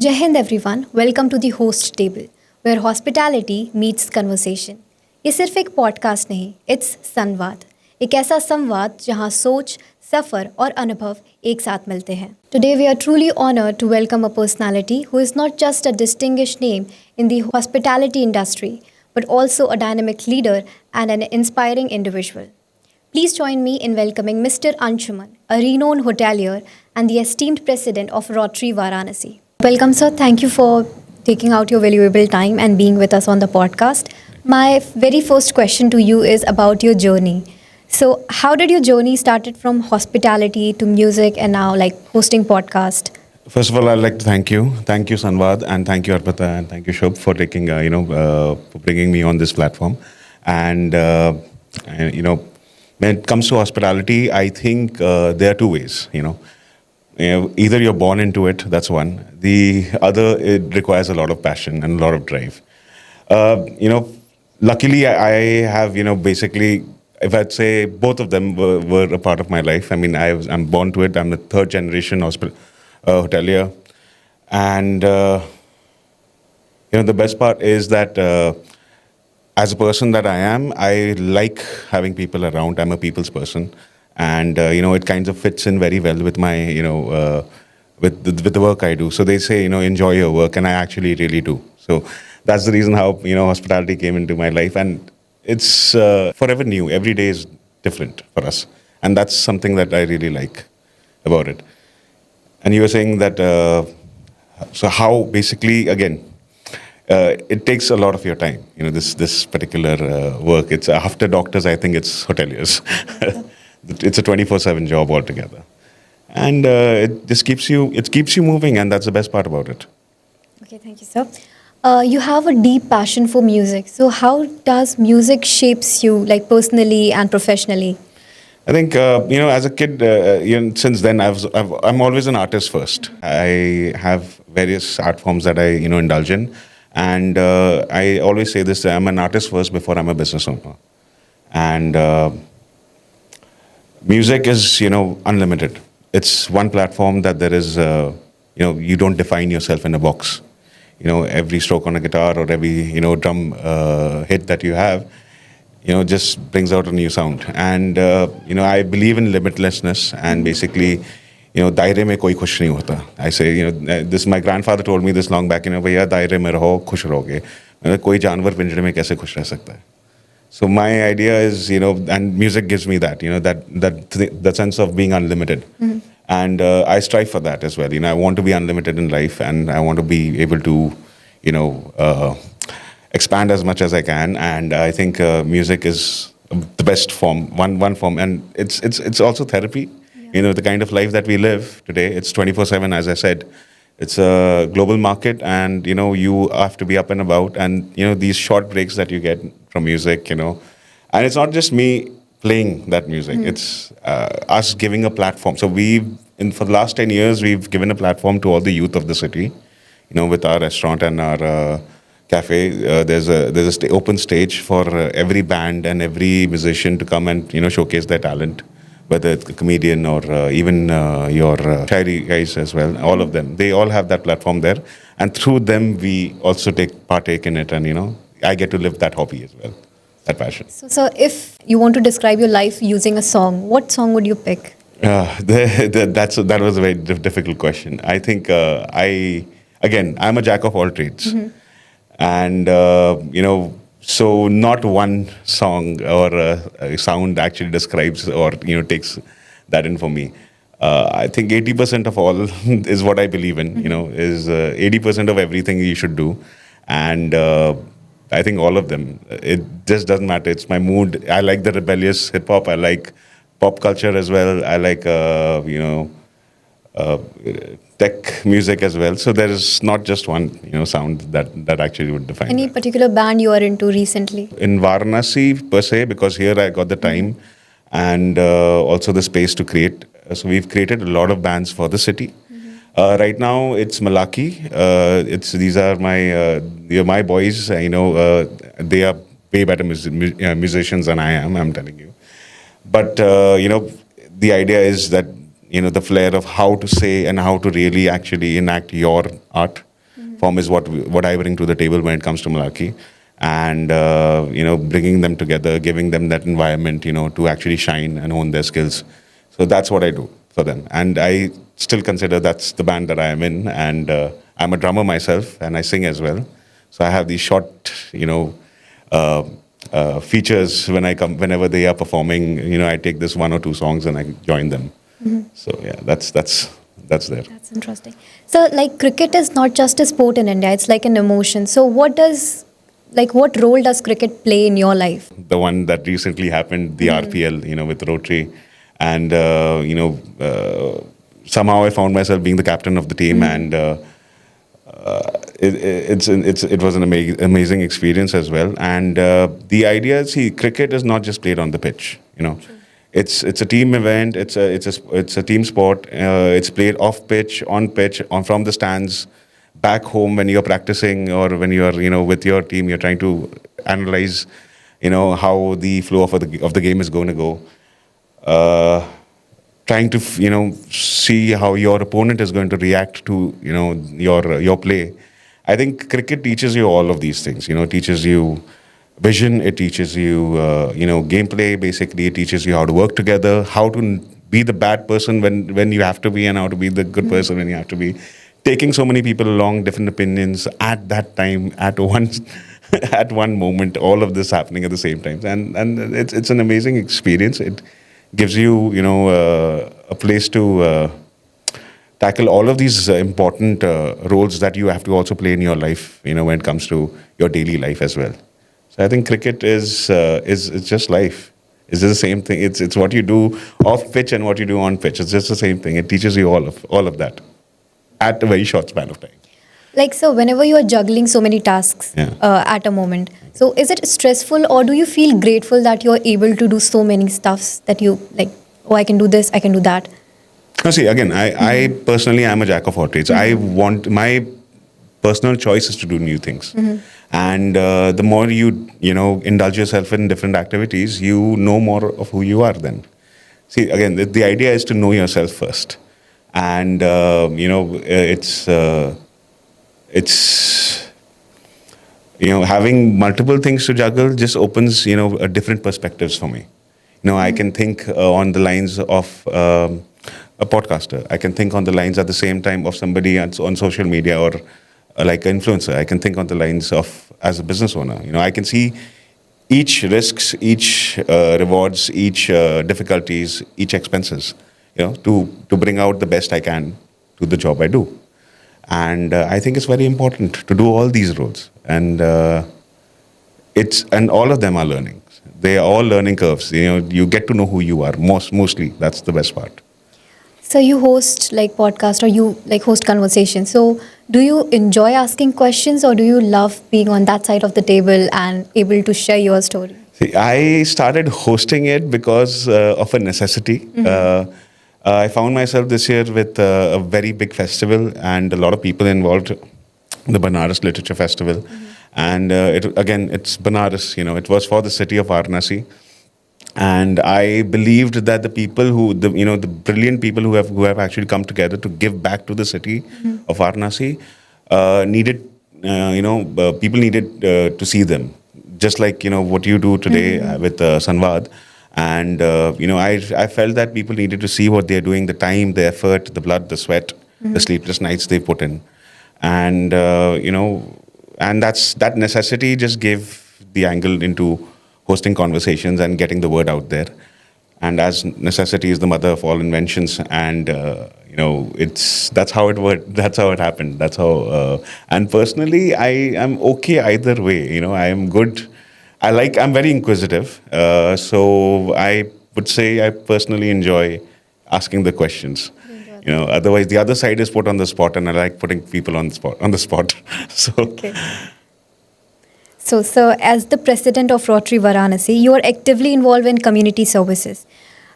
Jai Hind everyone, welcome to the host table, where hospitality meets conversation. ये सिर्फ एक podcast नहीं, it's संवाद, एक ऐसा संवाद जहां सोच, सफर और अनुभव एक साथ मिलते हैं. Today we are truly honored to welcome a personality who is not just a distinguished name in the hospitality industry, but also a dynamic leader and an inspiring individual. Please join me in welcoming Mr. Anshuman, a renowned hotelier and the esteemed president of Rotary Varanasi. Welcome, sir. Thank you for taking out your valuable time and being with us on the podcast. My very first question to you is about your journey. So, how did your journey started from hospitality to music and now like hosting podcast? First of all, I'd like to thank you. Thank you, Sunvaad, and thank you, Arpita, and thank you, Shubh, for taking, for bringing me on this platform. And when it comes to hospitality, I think there are two ways, either you're born into it, that's one. The other, it requires a lot of passion and a lot of drive. Luckily, I have, basically, if I'd say both of them were a part of my life. I mean, I'm born to it. I'm a third generation hotelier. And, the best part is that as a person that I am, I like having people around. I'm a people's person. And, it kind of fits in very well with my, with the work I do. So they say, enjoy your work. And I actually really do. So that's the reason how, hospitality came into my life. And it's forever new. Every day is different for us. And that's something that I really like about it. And you were saying that, so how basically, again, it takes a lot of your time, this particular work. It's after doctors, I think it's hoteliers. It's a 24/7 job altogether. And it just keeps you moving, and that's the best part about it. Okay, thank you, sir. You have a deep passion for music. So how does music shapes you, like personally and professionally? I think, as a kid, since then, I'm always an artist first. I have various art forms that I, indulge in. And I always say this, I'm an artist first before I'm a business owner. And music is, unlimited. It's one platform that there is, you don't define yourself in a box. Every stroke on a guitar or every, drum hit that you have, just brings out a new sound. And, I believe in limitlessness and basically, दायरे में कोई खुश नहीं होता. I say, this, my grandfather told me this long back, भैया दायरे में रहो, खुश रहोगे. कोई जानवर पिंजरे में कैसे खुश रह सकता है? So my idea is, and music gives me that, that sense of being unlimited. Mm-hmm. And I strive for that as well. I want to be unlimited in life, and I want to be able to, expand as much as I can. And I think music is the best form, one form, and it's also therapy. Yeah. The kind of life that we live today, it's 24/7, as I said. It's a global market, and, you have to be up and about. And, these short breaks that you get from music, and it's not just me playing that music. Mm. It's us giving a platform. So for the last 10 years, we've given a platform to all the youth of the city, with our restaurant and our cafe. There's a open stage for every band and every musician to come and, showcase their talent. Whether it's a comedian or even your Shairi guys as well, all of them. They all have that platform there. And through them, we also partake in it. And, I get to live that hobby as well, that passion. So if you want to describe your life using a song, what song would you pick? That was a very difficult question. I think I'm a jack of all trades. Mm-hmm. And, so not one song or a sound actually describes or, takes that in for me. I think 80% of all is what I believe in, mm-hmm. Is 80% of everything you should do. And I think all of them, it just doesn't matter. It's my mood. I like the rebellious hip hop. I like pop culture as well. I like, tech music as well. So there is not just one, sound that actually would define. Any that. Particular band you are into recently? In Varanasi per se, because here I got the time and also the space to create. So we've created a lot of bands for the city. Mm-hmm. Right now it's Malaki. These are my boys. They are way better musicians than I am. I'm telling you. But the idea is that the flair of how to say and how to really actually enact your art form is what I bring to the table when it comes to Malarkey. And bringing them together, giving them that environment, to actually shine and hone their skills. So that's what I do for them, and I still consider that's the band that I am in. And I'm a drummer myself, and I sing as well. So I have these short, uh, features whenever they are performing. I take this one or two songs and I join them. So yeah, that's there. That's interesting. So, like, cricket is not just a sport in India; it's like an emotion. So, what role does cricket play in your life? The one that recently happened, the RPL, with Rotary, and somehow I found myself being the captain of the team, and it was an amazing experience as well. And the idea is, see, cricket is not just played on the pitch. It's a team event. It's a team sport. It's played off pitch, on pitch, from the stands, back home when you're practicing, or when you're with your team. You're trying to analyze how the flow of the game is going to go. Trying to see how your opponent is going to react to your play. I think cricket teaches you all of these things. It teaches you vision. It teaches you gameplay. Basically, it teaches you how to work together, how to be the bad person when you have to be, and how to be the good person when you have to be. Taking so many people along, different opinions at that time, at one at one moment, all of this happening at the same time, and it's an amazing experience. It gives you a place to tackle all of these important roles that you have to also play in your life. When it comes to your daily life as well. So I think cricket is just life. It's just the same thing. It's what you do off pitch and what you do on pitch. It's just the same thing. It teaches you all of that at a very short span of time. Like, so whenever you are juggling so many tasks at a moment, so is it stressful, or do you feel grateful that you're able to do so many stuffs that you like, oh, I can do this, I can do that? Now, see, again, I personally am a jack of all trades. I want my personal choice is to do new things. And the more you indulge yourself in different activities, you know more of who you are then. See, again, the idea is to know yourself first. And, it's having multiple things to juggle just opens, a different perspectives for me. I can think on the lines of a podcaster. I can think on the lines at the same time of somebody on social media, or like an influencer. I can think on the lines of as a business owner. I can see each risks, each rewards, each difficulties, each expenses. To bring out the best I can to the job I do. And I think it's very important to do all these roles. And and all of them are learning. They are all learning curves. You get to know who you are mostly. That's the best part. So you host like podcast, or you like host conversations. So do you enjoy asking questions, or do you love being on that side of the table and able to share your story? See, I started hosting it because of a necessity. I found myself this year with a very big festival and a lot of people involved, the Banaras Literature Festival. And it's Banaras, it was for the city of Varanasi. And I believed that the people the brilliant people who have actually come together to give back to the city of Varanasi needed, people needed to see them. Just like, what you do today with Sunvaad. And, I felt that people needed to see what they're doing, the time, the effort, the blood, the sweat, the sleepless nights they put in. And, and that necessity just gave the angle into hosting conversations and getting the word out there. And as necessity is the mother of all inventions, and, that's how it worked. That's how it happened. That's how, and personally, I am okay either way. I am good. I'm very inquisitive. So I would say I personally enjoy asking the questions. Otherwise the other side is put on the spot, and I like putting people on the spot. So. Okay. So as the president of Rotary Varanasi, you are actively involved in community services.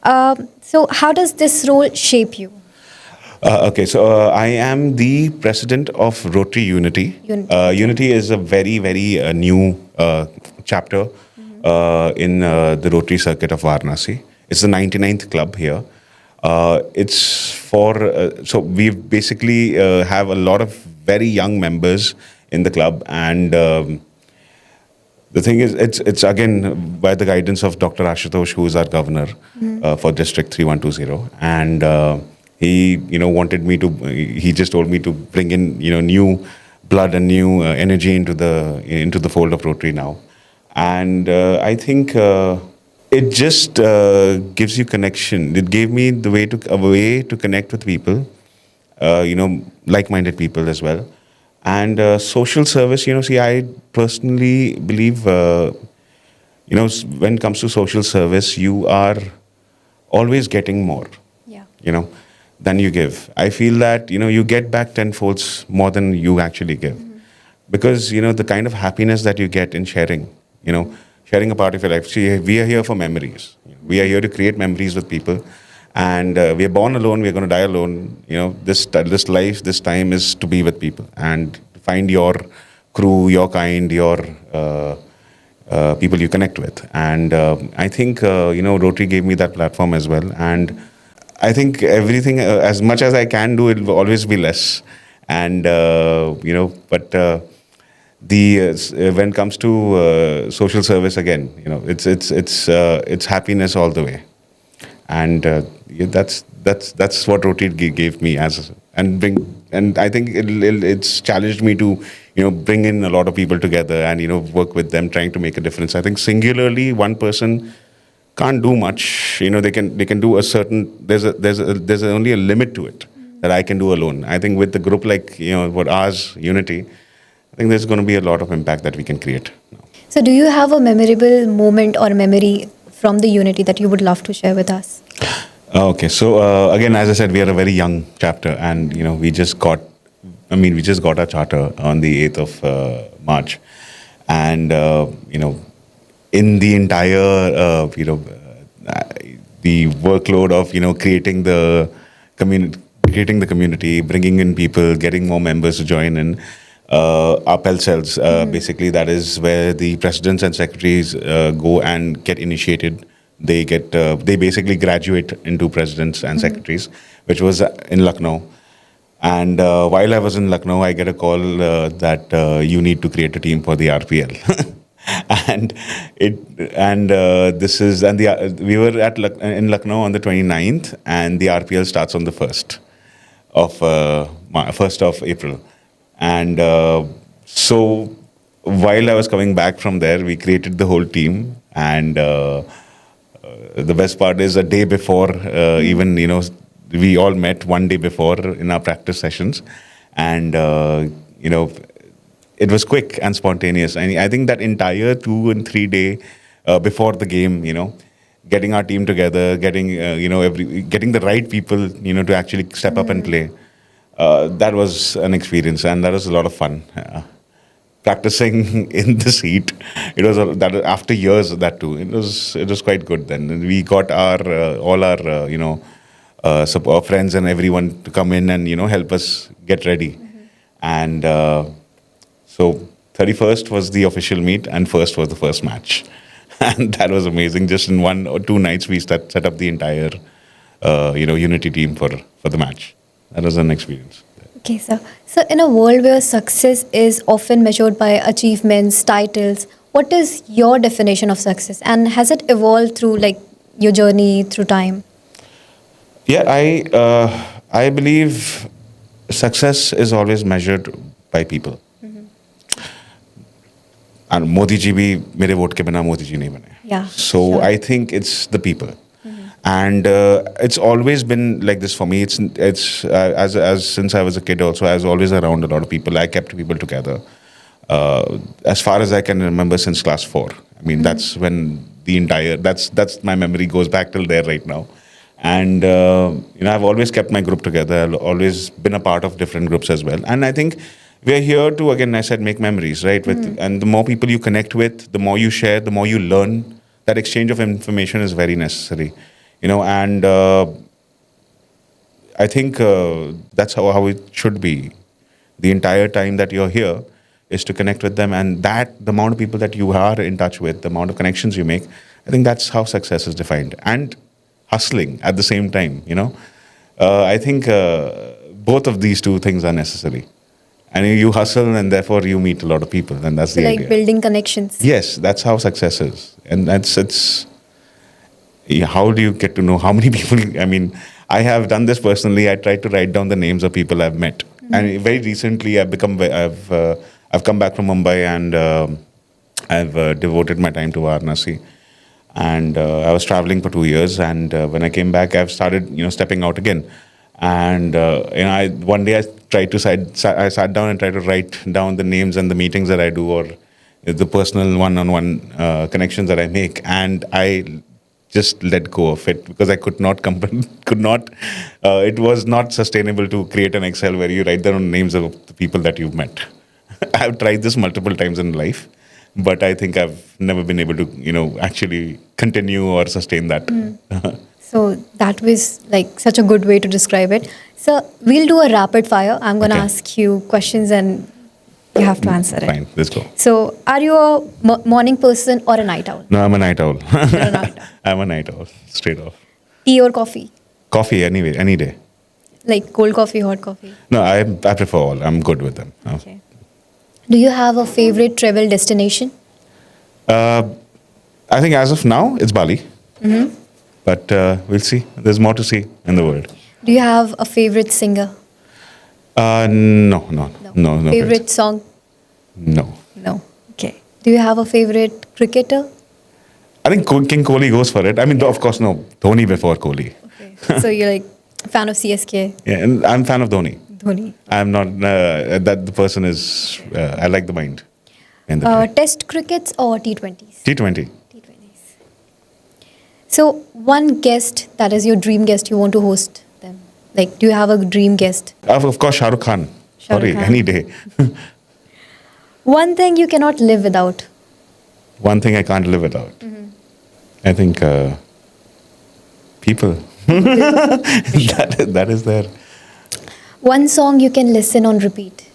So how does this role shape you? Okay, so I am the president of Rotary Unity. Unity is a very, very new chapter in the Rotary Circuit of Varanasi. It's the 99th club here. It's for, so we basically have a lot of very young members in the club, and the thing is, it's again by the guidance of Dr. Ashutosh, who is our governor for District 3120, and he, wanted me to. He just told me to bring in, new blood and new energy into the fold of Rotary now, and I think it just gives you connection. It gave me a way to connect with people, like-minded people as well. And social service, see, I personally believe, when it comes to social service, you are always getting more, Yeah. than you give. I feel that, you get back tenfolds more than you actually give. Because, the kind of happiness that you get in sharing, sharing a part of your life. See, we are here for memories. We are here to create memories with people. And we are born alone, we are going to die alone. This life, this time is to be with people and find your crew, your kind, your people you connect with. And I think, Rotary gave me that platform as well. And I think everything, as much as I can do, it will always be less. And, but when it comes to social service, again, it's happiness all the way. And that's what Rotary gave me and I think it's challenged me to bring in a lot of people together and work with them, trying to make a difference. I think singularly one person can't do much. They can do a certain. There's only a limit to it that I can do alone. I think with the group like what ours, Unity, I think there's going to be a lot of impact that we can create now. So, do you have a memorable moment or memory from the Unity that you would love to share with us? Okay, so again, as I said, we are a very young chapter, and we just got our charter on the 8th of March, and in the entire the workload of creating the community, bringing in people, getting more members to join in. Our PEL cells, basically, that is where the presidents and secretaries go and get initiated. They basically graduate into presidents and secretaries, which was in Lucknow. And while I was in Lucknow, I get a call that you need to create a team for the RPL. We were in Lucknow on the 29th, and the RPL starts on the 1st of April. And so while I was coming back from there, we created the whole team. And the best part is a day before, we all met one day before in our practice sessions. And, it was quick and spontaneous. And I think that entire 2 and 3 day before the game, getting our team together, getting the right people, to actually step up and play. That was an experience, and that was a lot of fun. Practicing in this heat, it was that after years of that too. It was quite good. Then and we got all our friends and everyone to come in and help us get ready. And so 31st was the official meet, and 1st was the first match, and that was amazing. Just in 1 or 2 nights, we set up the entire Unity team for the match. That was an experience. Okay, sir. So, in a world where success is often measured by achievements, titles, what is your definition of success? And has it evolved through your journey through time? Yeah, I believe success is always measured by people. And Modi ji bhi mere vote ke bina Modi ji nahi bane. Yeah. So sure. I think it's the people. And it's always been like this for me. It's as since I was a kid also, I was always around a lot of people. I kept people together. As far as I can remember, since class 4. I mean, that's when that's my memory goes back till there right now. And I've always kept my group together. I've always been a part of different groups as well. And I think we're here to, again, I said, make memories, right? And the more people you connect with, the more you share, the more you learn. That exchange of information is very necessary. And I think that's how it should be. The entire time that you're here is to connect with them, and the amount of people that you are in touch with, the amount of connections you make, I think that's how success is defined. And hustling at the same time, I think both of these two things are necessary. And you hustle, and therefore you meet a lot of people, and that's So the like idea. building connections. Yes, that's how success is, and it's. Yeah, how do you get to know how many people? I mean, I have done this personally. I tried to write down the names of people I've met, and very recently I've come back from Mumbai, and I've devoted my time to Varanasi, and I was traveling for 2 years, and when I came back, I've started stepping out again, and one day I tried to I sat down and tried to write down the names and the meetings that I do, or the personal one-on-one connections that I make, and I just let go of it because I could not could not. It was not sustainable to create an Excel where you write down names of the people that you've met. I've tried this multiple times in life, but I think I've never been able to, actually continue or sustain that. So that was like such a good way to describe it. So we'll do a rapid fire. I'm going to Okay. ask you questions and you have to answer it. Fine, let's go. So are you a morning person or a night owl? No, I'm a night owl. You're a night owl. I'm a night owl, straight off. Tea or coffee? Coffee, anyway, any day. Like cold coffee, hot coffee? No, I prefer all. I'm good with them. Okay. Do you have a favorite travel destination? I think as of now, it's Bali. But we'll see. There's more to see in the world. Do you have a favorite singer? No. Favorite song? No. No. Okay. Do you have a favorite cricketer? I think King Kohli goes for it. I mean, of course, no. Dhoni before Kohli. Okay. So you're like a fan of CSK? Yeah, and I'm a fan of Dhoni. Dhoni. I'm not, that the person is, I like the mind. In the play. Test crickets or T20s? T20. T20s. So one guest that is your dream guest you want to host them. Like, do you have a dream guest? Of course, Shah Rukh Khan. Shah Rukh Sorry, Khan. any day. One thing you cannot live without. One thing I can't live without. I think people. that is there. One song you can listen on repeat.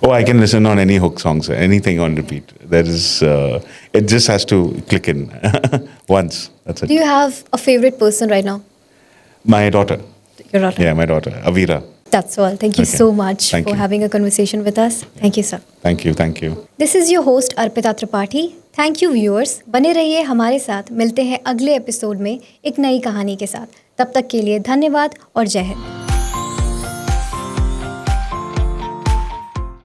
Oh, I can listen on any hook songs, anything on repeat. There is, it just has to click in once. That's it. Do you have a favorite person right now? My daughter. Your daughter. Yeah, my daughter, Avira. That's all. Thank you Okay. so much Thank for you. having a conversation with us. Thank you, sir. Thank you. This is your host Arpita Tripathi. Thank you viewers, बने रहिए हमारे साथ. मिलते हैं अगले episode में एक नई कहानी के साथ. तब तक के लिए धन्यवाद और जय हिंद.